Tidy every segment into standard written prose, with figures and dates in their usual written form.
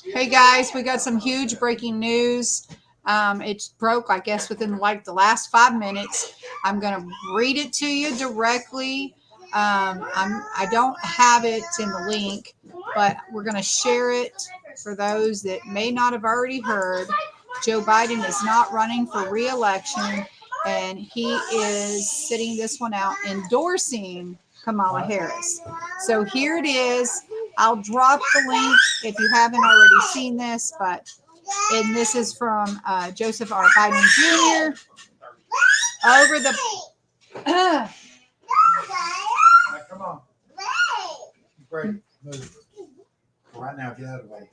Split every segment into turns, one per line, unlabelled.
Hey guys, we got some huge breaking news. It broke, I guess, within like the last 5 minutes. I'm going to read it to you directly. I don't have it in the link, but we're going to share it for those that may not have already heard. Joe Biden is not running for re-election, and he is sitting this one out endorsing Kamala Harris. So here it is. I'll drop the link if you haven't already seen this, and this is from Joseph R. Biden Jr. over the.
Come on. Great. Move. Right now, get out of the way.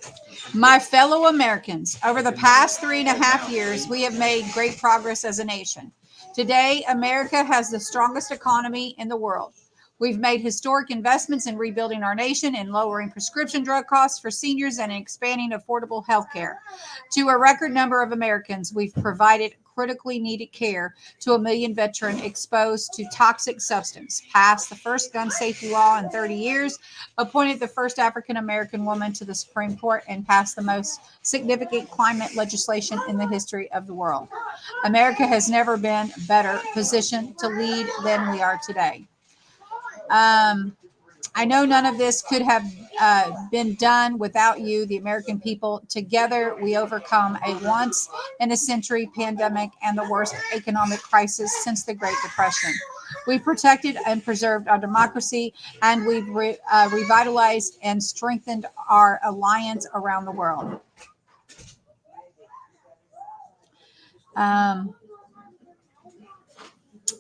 My fellow Americans, over the past 3.5 years, we have made great progress as a nation. Today, America has the strongest economy in the world. We've made historic investments in rebuilding our nation and lowering prescription drug costs for seniors and expanding affordable health care. To a record number of Americans, we've provided critically needed care to 1 million veterans exposed to toxic substance, passed the first gun safety law in 30 years, appointed the first African-American woman to the Supreme Court, and passed the most significant climate legislation in the history of the world. America has never been better positioned to lead than we are today. I know none of this could have been done without you, the American people. Together, we overcome a once-in-a-century pandemic and the worst economic crisis since the Great Depression. We've protected and preserved our democracy, and we've revitalized and strengthened our alliance around the world.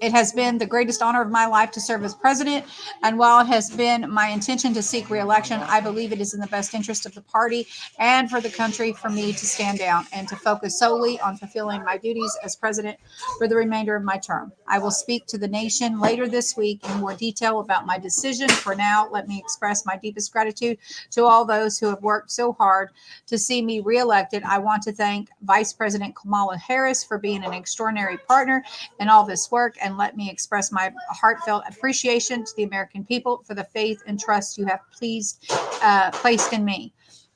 It has been the greatest honor of my life to serve as president, and while it has been my intention to seek re-election, I believe it is in the best interest of the party and for the country for me to stand down and to focus solely on fulfilling my duties as president for the remainder of my term. I will speak to the nation later this week in more detail about my decision. For now, let me express my deepest gratitude to all those who have worked so hard to see me re-elected. I want to thank Vice President Kamala Harris for being an extraordinary partner in all this work, and let me express my heartfelt appreciation to the American people for the faith and trust you have placed in me.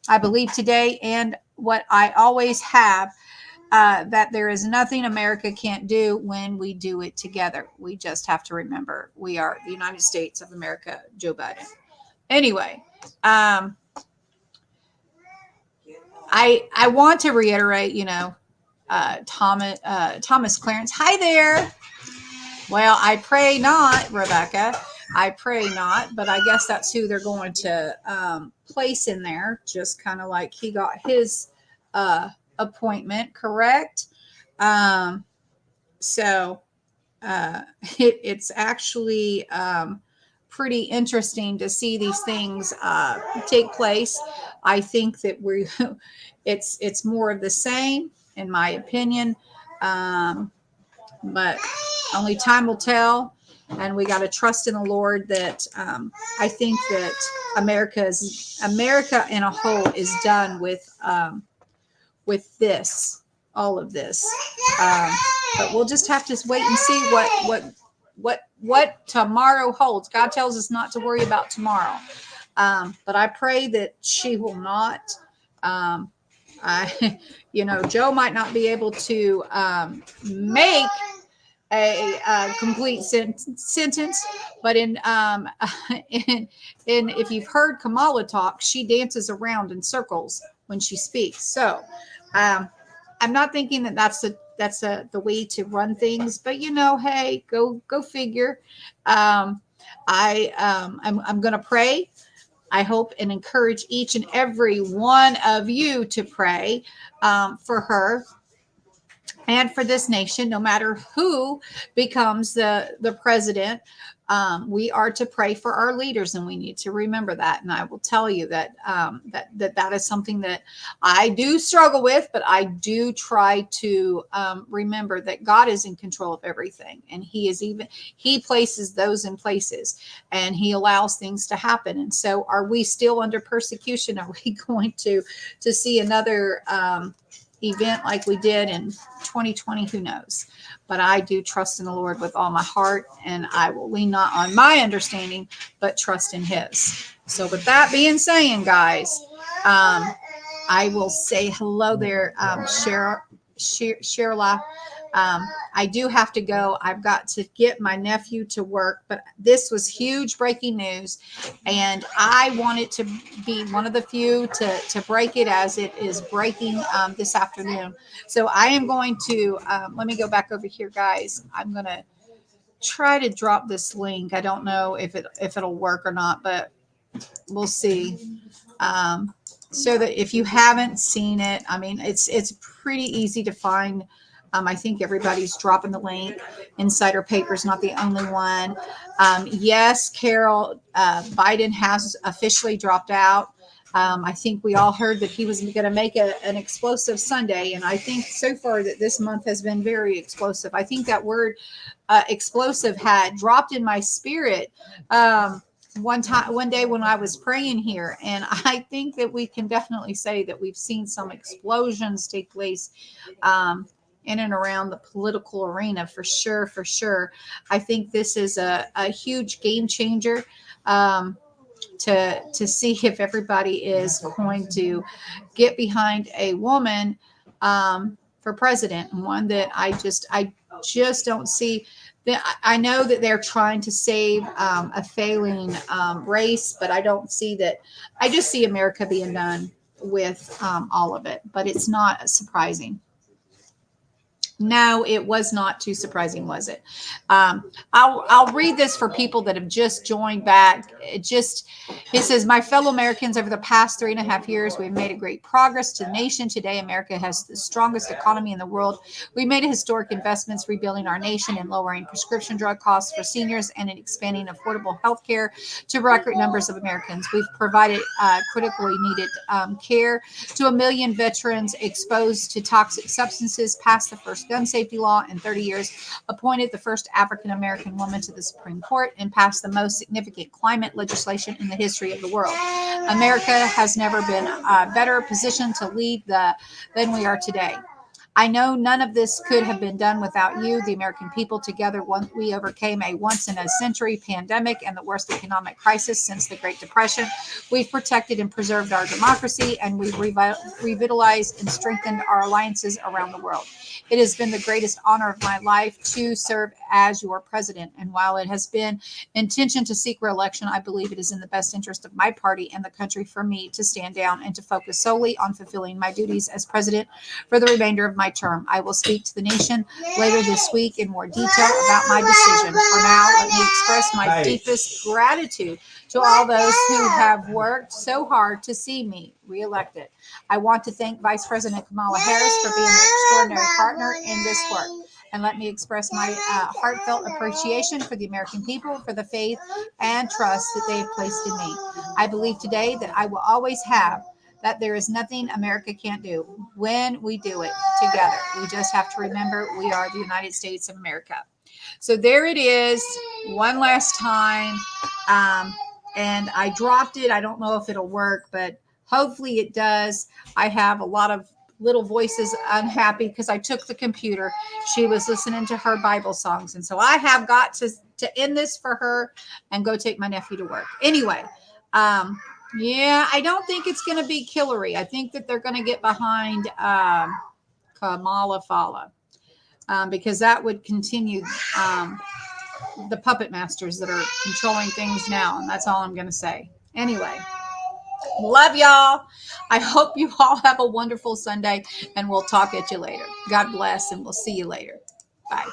I believe today, and what I always have, that there is nothing America can't do when we do it together. We just have to remember we are the United States of America, Joe Biden. Anyway, I want to reiterate, Thomas Clarence. Hi there. Well, I pray not, Rebecca. I pray not, but I guess that's who they're going to place in there, just kind of like he got his appointment, correct? It's actually pretty interesting to see these things take place. I think that it's more of the same, in my opinion. But only time will tell, and we got to trust in the Lord that I think that America in a whole is done with all of this. But we'll just have to wait and see what tomorrow holds. God tells us not to worry about tomorrow, but I pray that she will not. Joe might not be able to make a complete sentence, but in if you've heard Kamala talk, she dances around in circles when she speaks. So I'm not thinking that that's the way to run things, but hey, go figure. I'm going to pray. I hope and encourage each and every one of you to pray for her and for this nation, no matter who becomes the president. We are to pray for our leaders, and we need to remember that. And I will tell you that that is something that I do struggle with, but I do try to remember that God is in control of everything, and He places those in places, and He allows things to happen. And so, are we still under persecution? Are we going to see another event like we did in 2020? Who knows? But I do trust in the Lord with all my heart, and I will lean not on my understanding, but trust in His. So with that being saying, guys, I will say hello there, Sheryl. I do have to go. I've got to get my nephew to work, but this was huge breaking news, and I wanted to be one of the few to break it as it is breaking this afternoon. So I am going to let me go back over here, guys. I'm going to try to drop this link. I don't know if it'll work or not, but we'll see. So that if you haven't seen it, I mean, it's pretty easy to find. I think everybody's dropping the link. Insider Paper's not the only one. Yes, Carol, Biden has officially dropped out. I think we all heard that he was going to make an explosive Sunday, and I think so far that this month has been very explosive. I think that word explosive had dropped in my spirit. One day when I was praying here, and I think that we can definitely say that we've seen some explosions take place in and around the political arena, for sure, for sure. I think this is a huge game changer, to see if everybody is going to get behind a woman for president, and one that I just don't see. I know that they're trying to save a failing race, but I don't see that. I just see America being done with all of it, but it's not surprising. No, it was not too surprising, was it? I'll read this for people that have just joined back. It says, "My fellow Americans, over the past 3.5 years, we've made a great progress to the nation. Today, America has the strongest economy in the world. We made historic investments rebuilding our nation and lowering prescription drug costs for seniors and in expanding affordable health care to record numbers of Americans. We've provided critically needed care to 1 million veterans exposed to toxic substances, passed the first gun safety law in 30 years, appointed the first African American woman to the Supreme Court, and passed the most significant climate legislation in the history of the world. America has never been better positioned to lead than we are today. I know none of this could have been done without you, the American people. Together, we overcame a once-in-a-century pandemic and the worst economic crisis since the Great Depression. We've protected and preserved our democracy, and we've revitalized and strengthened our alliances around the world. It has been the greatest honor of my life to serve as your president. And while it has been intention to seek re-election, I believe it is in the best interest of my party and the country for me to stand down and to focus solely on fulfilling my duties as president for the remainder of my term. I will speak to the nation later this week in more detail about my decision. For now, let me express my deepest gratitude to all those who have worked so hard to see me reelected. I want to thank Vice President Kamala Harris for being an extraordinary partner in this work. And let me express my heartfelt appreciation for the American people for the faith and trust that they have placed in me. I believe today that I will always have that there is nothing America can't do when we do it together. We just have to remember we are the United States of America. So there it is, one last time. And I dropped it. I don't know if it'll work, but hopefully it does. I have a lot of little voices unhappy because I took the computer. She was listening to her Bible songs. And so I have got to end this for her and go take my nephew to work. Anyway, yeah, I don't think it's going to be Hillary. I think that they're going to get behind Kamala because that would continue the puppet masters that are controlling things now. And that's all I'm going to say. Anyway, love y'all. I hope you all have a wonderful Sunday, and we'll talk at you later. God bless, and we'll see you later. Bye.